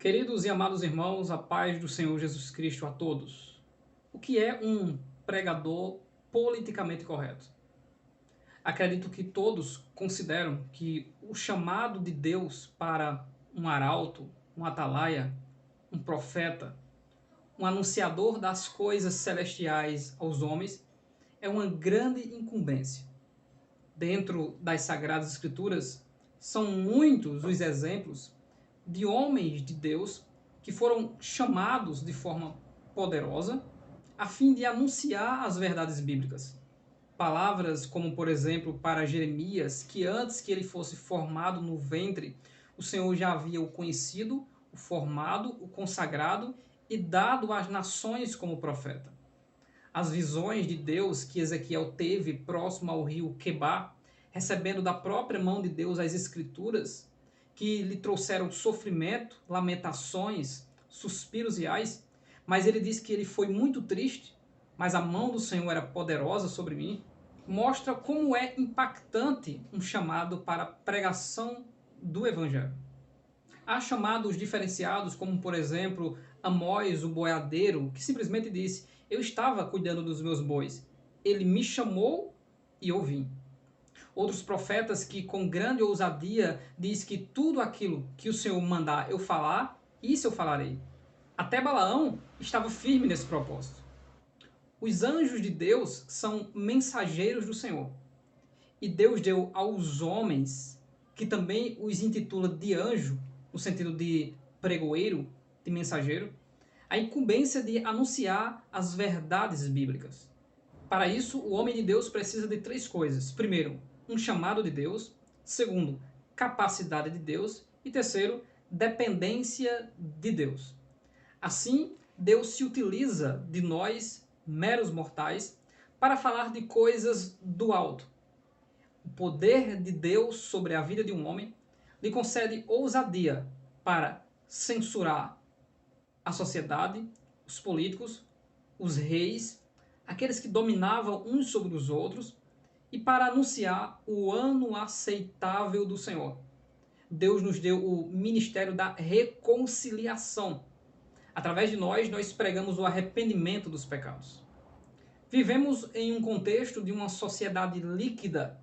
Queridos e amados irmãos, a paz do Senhor Jesus Cristo a todos. O que é um pregador politicamente correto? Acredito que todos consideram que o chamado de Deus para um arauto, um atalaia, um profeta, um anunciador das coisas celestiais aos homens é uma grande incumbência. Dentro das Sagradas Escrituras, são muitos os exemplos de homens de Deus que foram chamados de forma poderosa a fim de anunciar as verdades bíblicas. Palavras como, por exemplo, para Jeremias, que antes que ele fosse formado no ventre, o Senhor já havia o conhecido, o formado, o consagrado e dado às nações como profeta. As visões de Deus que Ezequiel teve próximo ao rio Quebar, recebendo da própria mão de Deus as escrituras, que lhe trouxeram sofrimento, lamentações, suspiros e ais, mas ele diz que ele foi muito triste, mas a mão do Senhor era poderosa sobre mim, mostra como é impactante um chamado para a pregação do Evangelho. Há chamados diferenciados, como por exemplo Amós, o boiadeiro, que simplesmente disse: Eu estava cuidando dos meus bois, ele me chamou e eu vim. Outros profetas que com grande ousadia diz que tudo aquilo que o Senhor mandar eu falar, isso eu falarei. Até Balaão estava firme nesse propósito. Os anjos de Deus são mensageiros do Senhor. E Deus deu aos homens, que também os intitula de anjo, no sentido de pregoeiro, de mensageiro, a incumbência de anunciar as verdades bíblicas. Para isso, o homem de Deus precisa de três coisas. Primeiro, um chamado de Deus. Segundo, capacidade de Deus. E terceiro, dependência de Deus. Assim, Deus se utiliza de nós, meros mortais, para falar de coisas do alto. O poder de Deus sobre a vida de um homem lhe concede ousadia para censurar a sociedade, os políticos, os reis, aqueles que dominavam uns sobre os outros, e para anunciar o ano aceitável do Senhor. Deus nos deu o ministério da reconciliação. Através de nós pregamos o arrependimento dos pecados. Vivemos em um contexto de uma sociedade líquida,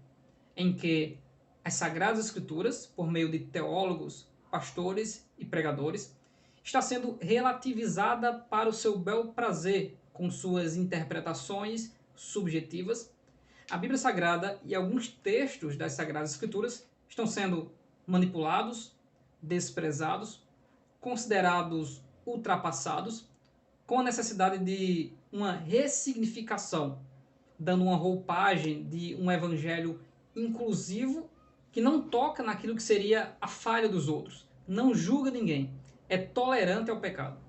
em que as Sagradas Escrituras, por meio de teólogos, pastores e pregadores, está sendo relativizada para o seu bel prazer, com suas interpretações subjetivas. A Bíblia Sagrada e alguns textos das Sagradas Escrituras estão sendo manipulados, desprezados, considerados ultrapassados, com a necessidade de uma ressignificação, dando uma roupagem de um evangelho inclusivo que não toca naquilo que seria a falha dos outros, não julga ninguém, é tolerante ao pecado.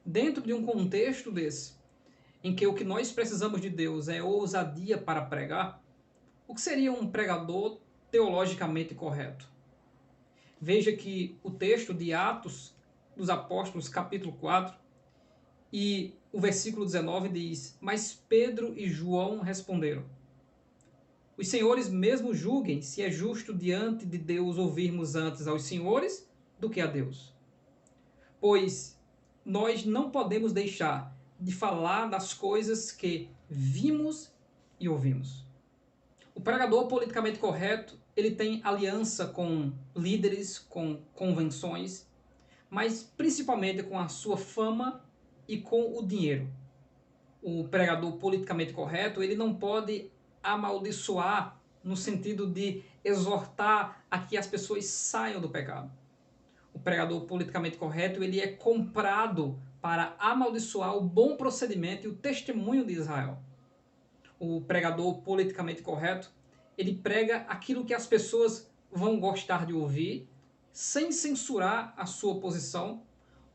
Dentro de um contexto desse, em que o que nós precisamos de Deus é ousadia para pregar, o que seria um pregador teologicamente correto? Veja que o texto de Atos dos Apóstolos, capítulo 4, e o versículo 19 diz: Mas Pedro e João responderam: Os senhores mesmo julguem se é justo diante de Deus ouvirmos antes aos senhores do que a Deus. Pois nós não podemos deixar de falar das coisas que vimos e ouvimos. O pregador politicamente correto, ele tem aliança com líderes, com convenções, mas principalmente com a sua fama e com o dinheiro. O pregador politicamente correto, ele não pode amaldiçoar no sentido de exortar a que as pessoas saiam do pecado. O pregador politicamente correto, ele é comprado para amaldiçoar o bom procedimento e o testemunho de Israel. O pregador politicamente correto, ele prega aquilo que as pessoas vão gostar de ouvir, sem censurar a sua posição,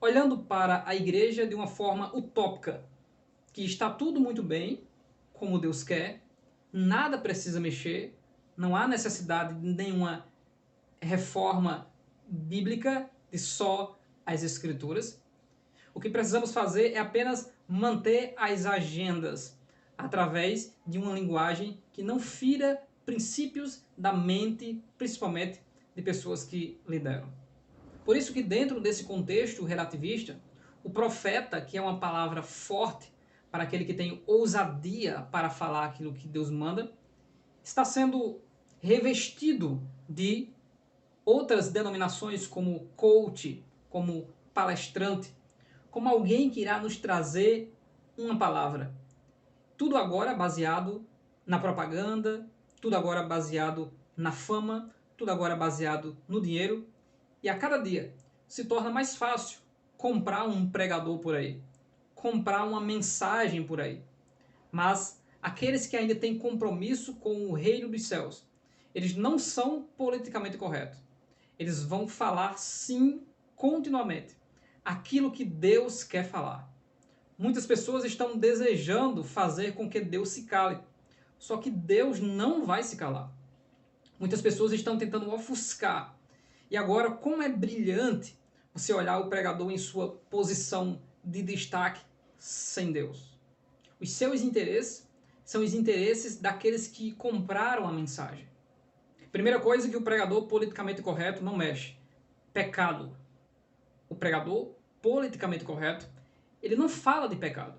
olhando para a igreja de uma forma utópica, que está tudo muito bem, como Deus quer, nada precisa mexer, não há necessidade de nenhuma reforma bíblica de só as Escrituras. O que precisamos fazer é apenas manter as agendas através de uma linguagem que não fira princípios da mente, principalmente de pessoas que lideram. Por isso que dentro desse contexto relativista, o profeta, que é uma palavra forte para aquele que tem ousadia para falar aquilo que Deus manda, está sendo revestido de outras denominações como coach, como palestrante, como alguém que irá nos trazer uma palavra. Tudo agora baseado na propaganda, tudo agora baseado na fama, tudo agora baseado no dinheiro. E a cada dia se torna mais fácil comprar um pregador por aí, comprar uma mensagem por aí. Mas aqueles que ainda têm compromisso com o reino dos céus, eles não são politicamente corretos. Eles vão falar sim continuamente aquilo que Deus quer falar. Muitas pessoas estão desejando fazer com que Deus se cale, só que Deus não vai se calar. Muitas pessoas estão tentando ofuscar. E agora, como é brilhante você olhar o pregador em sua posição de destaque sem Deus. Os seus interesses são os interesses daqueles que compraram a mensagem. Primeira coisa que o pregador politicamente correto não mexe: pecado. O pregador politicamente correto, ele não fala de pecado.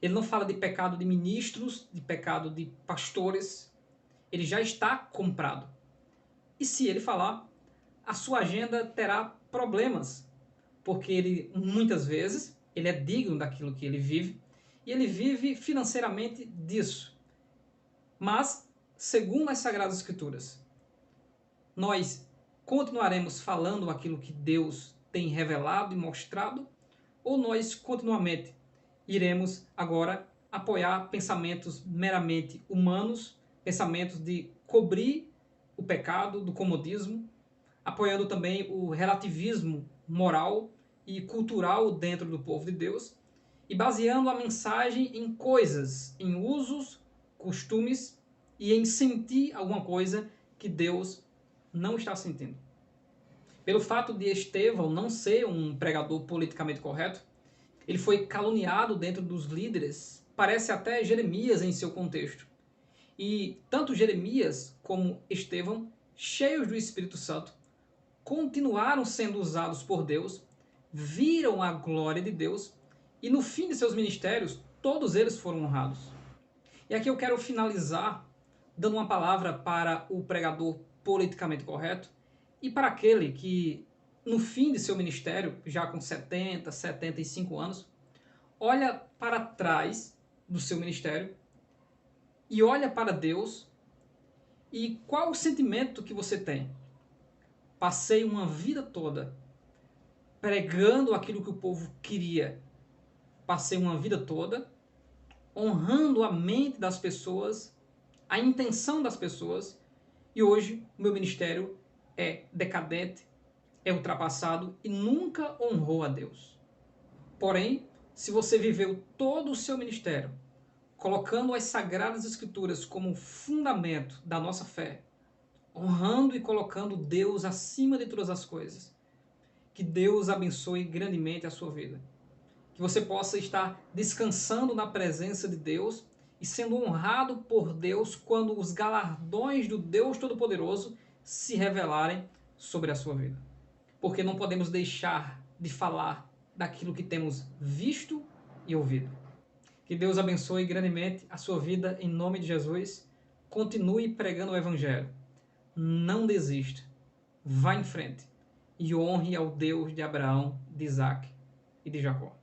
Ele não fala de pecado de ministros, de pecado de pastores. Ele já está comprado. E se ele falar, a sua agenda terá problemas, porque ele, muitas vezes, ele é digno daquilo que ele vive, e ele vive financeiramente disso. Mas, segundo as Sagradas Escrituras, nós continuaremos falando aquilo que Deus tem revelado e mostrado, ou nós continuamente iremos agora apoiar pensamentos meramente humanos, pensamentos de cobrir o pecado, do comodismo, apoiando também o relativismo moral e cultural dentro do povo de Deus, e baseando a mensagem em coisas, em usos, costumes e em sentir alguma coisa que Deus não está sentindo. Pelo fato de Estevão não ser um pregador politicamente correto, ele foi caluniado dentro dos líderes, parece até Jeremias em seu contexto. E tanto Jeremias como Estevão, cheios do Espírito Santo, continuaram sendo usados por Deus, viram a glória de Deus e no fim de seus ministérios, todos eles foram honrados. E aqui eu quero finalizar dando uma palavra para o pregador politicamente correto e para aquele que, no fim de seu ministério, já com 70, 75 anos, olha para trás do seu ministério e olha para Deus. E qual o sentimento que você tem? Passei uma vida toda pregando aquilo que o povo queria. Passei uma vida toda honrando a mente das pessoas, a intenção das pessoas, e hoje o meu ministério é decadente, é ultrapassado e nunca honrou a Deus. Porém, se você viveu todo o seu ministério colocando as Sagradas Escrituras como fundamento da nossa fé, honrando e colocando Deus acima de todas as coisas, que Deus abençoe grandemente a sua vida. Que você possa estar descansando na presença de Deus e sendo honrado por Deus quando os galardões do Deus Todo-Poderoso se revelarem sobre a sua vida. Porque não podemos deixar de falar daquilo que temos visto e ouvido. Que Deus abençoe grandemente a sua vida em nome de Jesus. Continue pregando o Evangelho. Não desista. Vá em frente e honre ao Deus de Abraão, de Isaac e de Jacó.